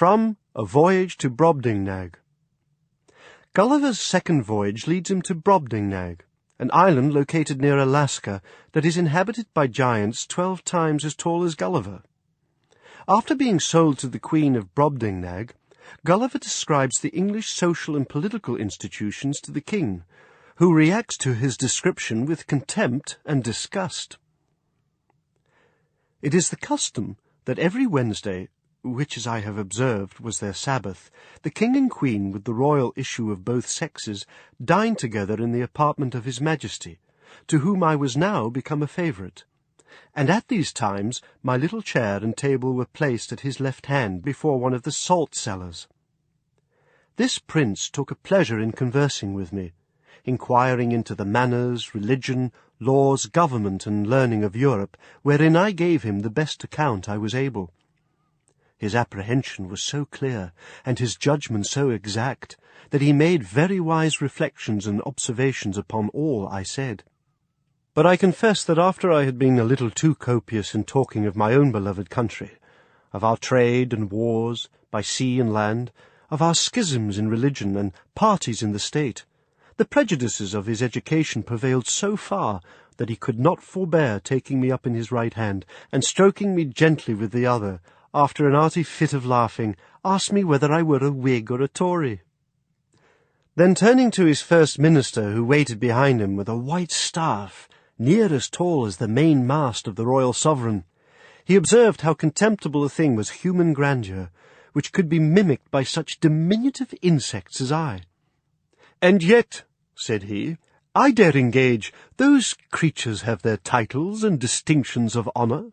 From A Voyage to Brobdingnag. Gulliver's second voyage leads him to Brobdingnag, an island located near Alaska that is inhabited by giants 12 times as tall as Gulliver. After being sold to the Queen of Brobdingnag, Gulliver describes the English social and political institutions to the king, who reacts to his description with contempt and disgust. It is the custom that every Wednesday, which, as I have observed, was their Sabbath, the king and queen, with the royal issue of both sexes, dine together in the apartment of his Majesty, to whom I was now become a favourite. And at these times my little chair and table were placed at his left hand before one of the salt cellars. This prince took a pleasure in conversing with me, inquiring into the manners, religion, laws, government, and learning of Europe, wherein I gave him the best account I was able. His apprehension was so clear, and his judgment so exact, that he made very wise reflections and observations upon all I said. But I confess that after I had been a little too copious in talking of my own beloved country, of our trade and wars, by sea and land, of our schisms in religion and parties in the state, the prejudices of his education prevailed so far that he could not forbear taking me up in his right hand, and stroking me gently with the other, after an hearty fit of laughing, asked me whether I were a Whig or a Tory. Then turning to his first minister, who waited behind him with a white staff, near as tall as the main mast of the royal sovereign, he observed how contemptible a thing was human grandeur, which could be mimicked by such diminutive insects as I. "And yet," said he, "I dare engage, those creatures have their titles and distinctions of honour.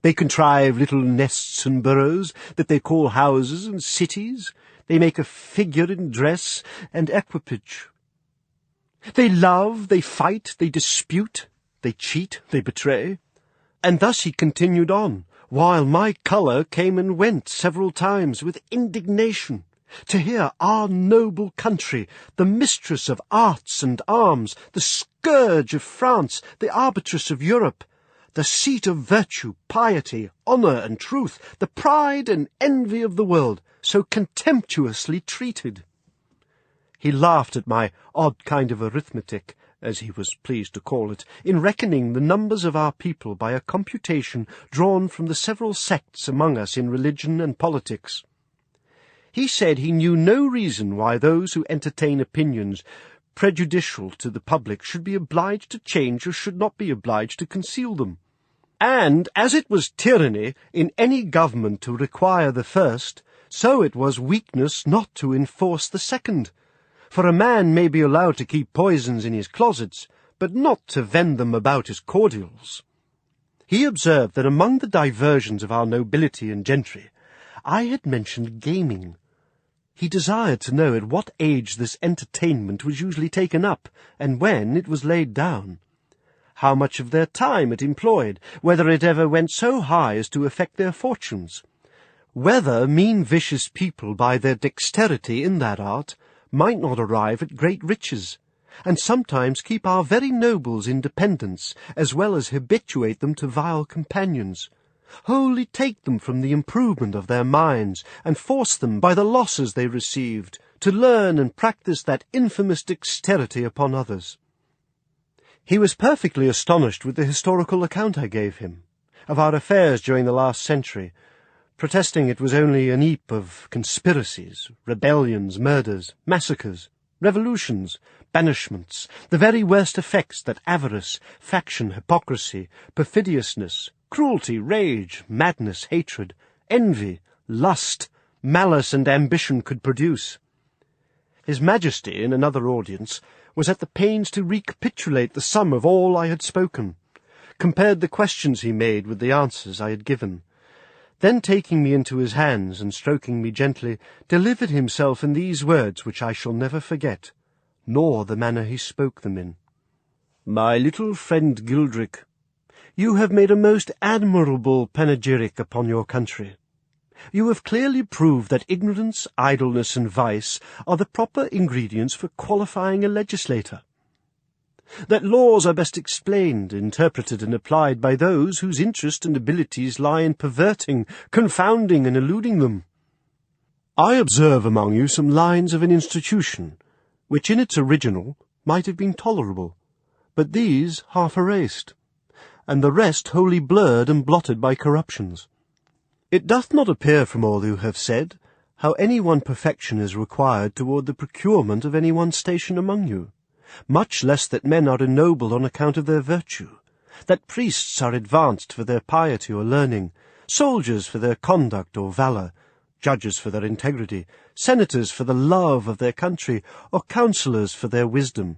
They contrive little nests and burrows that they call houses and cities. They make a figure in dress and equipage. They love, they fight, they dispute, they cheat, they betray." And thus he continued on, while my colour came and went several times with indignation, to hear our noble country, the mistress of arts and arms, the scourge of France, the arbitress of Europe, the seat of virtue, piety, honour, and truth, the pride and envy of the world, so contemptuously treated. He laughed at my odd kind of arithmetic, as he was pleased to call it, in reckoning the numbers of our people by a computation drawn from the several sects among us in religion and politics. He said he knew no reason why those who entertain opinions prejudicial to the public should be obliged to change or should not be obliged to conceal them. And as it was tyranny in any government to require the first, so it was weakness not to enforce the second. For a man may be allowed to keep poisons in his closets, but not to vend them about his cordials. He observed that among the diversions of our nobility and gentry, I had mentioned gaming. He desired to know at what age this entertainment was usually taken up, and when it was laid down, how much of their time it employed, whether it ever went so high as to affect their fortunes, whether mean vicious people by their dexterity in that art might not arrive at great riches, and sometimes keep our very nobles in dependence, as well as habituate them to vile companions, wholly take them from the improvement of their minds, and force them, by the losses they received, to learn and practice that infamous dexterity upon others. He was perfectly astonished with the historical account I gave him, of our affairs during the last century, protesting it was only an heap of conspiracies, rebellions, murders, massacres, revolutions, banishments, the very worst effects that avarice, faction, hypocrisy, perfidiousness, cruelty, rage, madness, hatred, envy, lust, malice, and ambition could produce. His Majesty, in another audience, was at the pains to recapitulate the sum of all I had spoken, compared the questions he made with the answers I had given, then taking me into his hands and stroking me gently, delivered himself in these words which I shall never forget, nor the manner he spoke them in. "My little friend Gildrick, you have made a most admirable panegyric upon your country. You have clearly proved that ignorance, idleness, and vice are the proper ingredients for qualifying a legislator, that laws are best explained, interpreted, and applied by those whose interest and abilities lie in perverting, confounding, and eluding them. I observe among you some lines of an institution, which in its original might have been tolerable, but these half erased, and the rest wholly blurred and blotted by corruptions. It doth not appear from all you have said how any one perfection is required toward the procurement of any one station among you, much less that men are ennobled on account of their virtue, that priests are advanced for their piety or learning, soldiers for their conduct or valour, judges for their integrity, senators for the love of their country, or counsellors for their wisdom.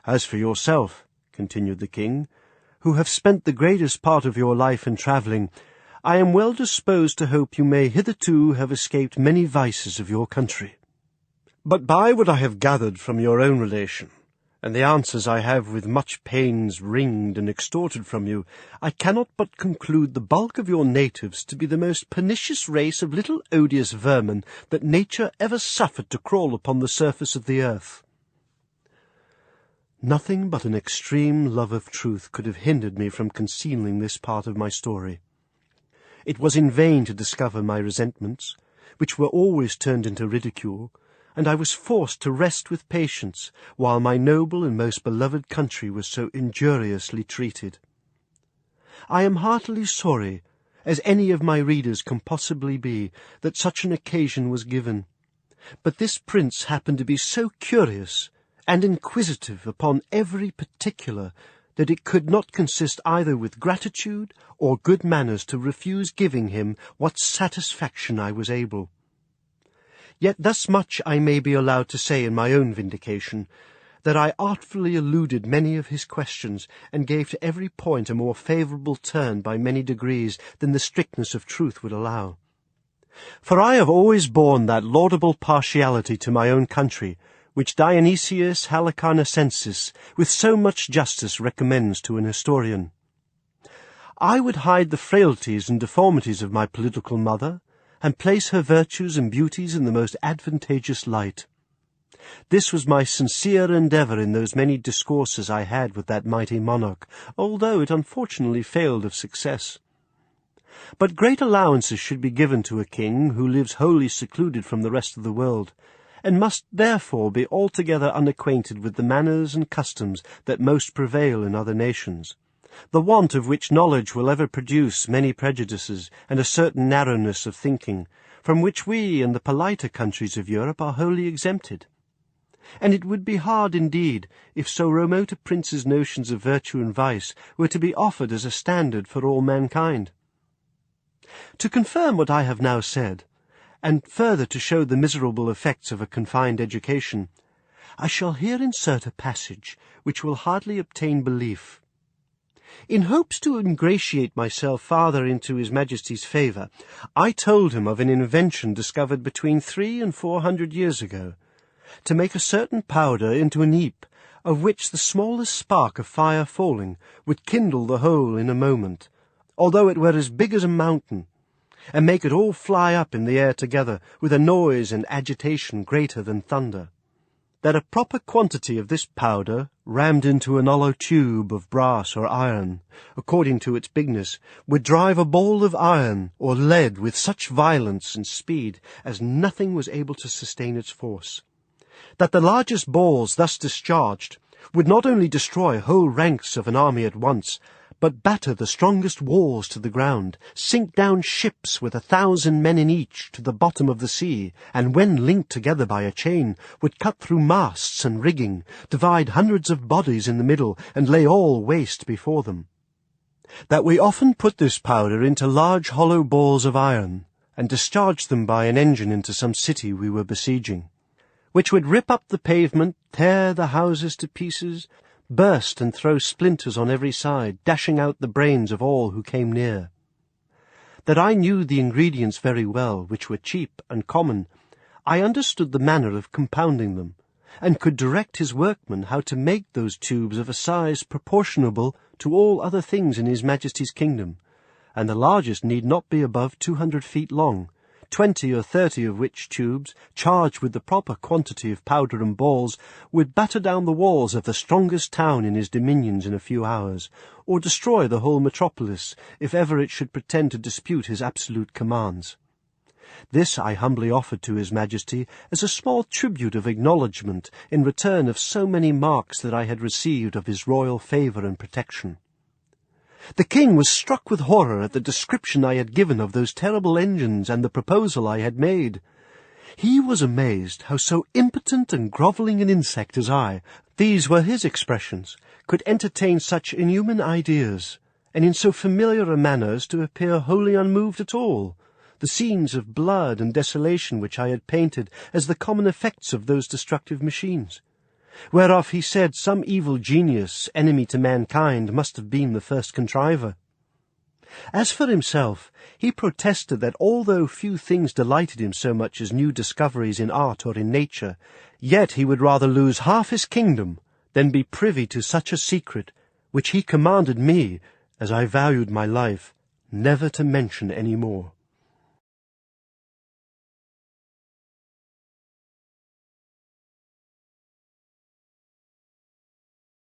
As for yourself, continued the king, who have spent the greatest part of your life in travelling, I am well disposed to hope you may hitherto have escaped many vices of your country. But by what I have gathered from your own relation, and the answers I have with much pains wringed and extorted from you, I cannot but conclude the bulk of your natives to be the most pernicious race of little odious vermin that nature ever suffered to crawl upon the surface of the earth. Nothing but an extreme love of truth could have hindered me from concealing this part of my story. It was in vain to discover my resentments, which were always turned into ridicule, and I was forced to rest with patience while my noble and most beloved country was so injuriously treated. I am heartily sorry, as any of my readers can possibly be, that such an occasion was given, but this prince happened to be so curious and inquisitive upon every particular that it could not consist either with gratitude or good manners to refuse giving him what satisfaction I was able. Yet thus much I may be allowed to say in my own vindication, that I artfully eluded many of his questions, and gave to every point a more favourable turn by many degrees than the strictness of truth would allow. For I have always borne that laudable partiality to my own country, which Dionysius Halicarnassensis with so much justice recommends to an historian. I would hide the frailties and deformities of my political mother, and place her virtues and beauties in the most advantageous light. This was my sincere endeavour in those many discourses I had with that mighty monarch, although it unfortunately failed of success. But great allowances should be given to a king who lives wholly secluded from the rest of the world, and must therefore be altogether unacquainted with the manners and customs that most prevail in other nations, the want of which knowledge will ever produce many prejudices and a certain narrowness of thinking, from which we and the politer countries of Europe are wholly exempted. And it would be hard indeed if so remote a prince's notions of virtue and vice were to be offered as a standard for all mankind. To confirm what I have now said, and further to show the miserable effects of a confined education, I shall here insert a passage which will hardly obtain belief. In hopes to ingratiate myself farther into his Majesty's favour, I told him of an invention discovered between 300 and 400 years ago, to make a certain powder into an heap, of which the smallest spark of fire falling would kindle the whole in a moment, although it were as big as a mountain, and make it all fly up in the air together, with a noise and agitation greater than thunder. That a proper quantity of this powder, rammed into an hollow tube of brass or iron, according to its bigness, would drive a ball of iron or lead with such violence and speed as nothing was able to sustain its force. That the largest balls thus discharged would not only destroy whole ranks of an army at once, but batter the strongest walls to the ground, sink down ships with 1,000 men in each to the bottom of the sea, and when linked together by a chain, would cut through masts and rigging, divide hundreds of bodies in the middle, and lay all waste before them. That we often put this powder into large hollow balls of iron, and discharged them by an engine into some city we were besieging, which would rip up the pavement, tear the houses to pieces, burst and throw splinters on every side, dashing out the brains of all who came near. That I knew the ingredients very well, which were cheap and common, I understood the manner of compounding them, and could direct his workmen how to make those tubes of a size proportionable to all other things in his Majesty's kingdom, and the largest need not be above 200 feet long, 20 or 30 of which tubes, charged with the proper quantity of powder and balls, would batter down the walls of the strongest town in his dominions in a few hours, or destroy the whole metropolis, if ever it should pretend to dispute his absolute commands. This I humbly offered to his Majesty as a small tribute of acknowledgment in return of so many marks that I had received of his royal favour and protection. The king was struck with horror at the description I had given of those terrible engines and the proposal I had made. He was amazed how so impotent and grovelling an insect as I, these were his expressions, could entertain such inhuman ideas, and in so familiar a manner as to appear wholly unmoved at all. The scenes of blood and desolation which I had painted as the common effects of those destructive machines, whereof he said some evil genius, enemy to mankind, must have been the first contriver. As for himself, he protested that although few things delighted him so much as new discoveries in art or in nature, yet he would rather lose half his kingdom than be privy to such a secret, which he commanded me, as I valued my life, never to mention any more.